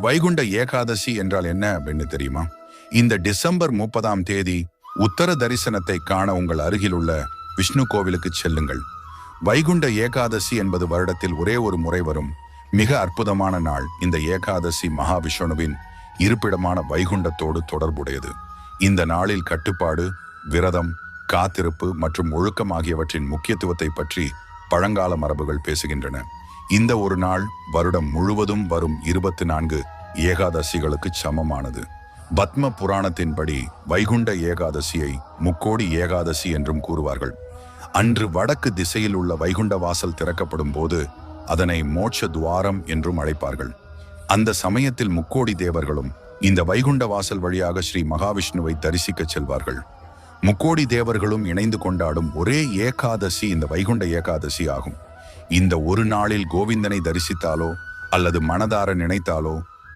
வைகுண்ட ஏகாதசி என்றால் என்ன அப்படின்னு தெரியுமா? இந்த டிசம்பர் 30ஆம் தேதி உத்தர தரிசனத்தை காண உங்கள் அருகில் உள்ள விஷ்ணு கோவிலுக்கு செல்லுங்கள். வைகுண்ட ஏகாதசி என்பது வருடத்தில் ஒரே ஒரு முறை வரும் மிக அற்புதமான நாள். இந்த ஏகாதசி மகாவிஷ்ணுவின் இருப்பிடமான வைகுண்டத்தோடு தொடர்புடையது. இந்த நாளில் கட்டுப்பாடு, விரதம், காத்திருப்பு மற்றும் ஒழுக்கம் ஆகியவற்றின் முக்கியத்துவத்தை பற்றி பழங்கால மரபுகள் பேசுகின்றன. இந்த ஒரு நாள் வருடம் முழுவதும் வரும் 24 ஏகாதசிகளுக்கு சமமானது. பத்ம புராணத்தின்படி வைகுண்ட ஏகாதசியை முக்கோடி ஏகாதசி என்றும் கூறுவார்கள். அன்று வடக்கு திசையில் உள்ள வைகுண்ட வாசல் திறக்கப்படும் போது அதனை மோட்ச துவாரம் என்றும் அழைப்பார்கள். அந்த சமயத்தில் முக்கோடி தேவர்களும் இந்த வைகுண்ட வாசல் வழியாக ஸ்ரீ மகாவிஷ்ணுவை தரிசிக்க செல்வார்கள். முக்கோடி தேவர்களும் இணைந்து கொண்டாடும் ஒரே ஏகாதசி இந்த வைகுண்ட ஏகாதசி ஆகும். இந்த ஒரு நாளில் கோவிந்தனை தரிசித்தாலோ அல்லது மனதார நினைத்தாலோ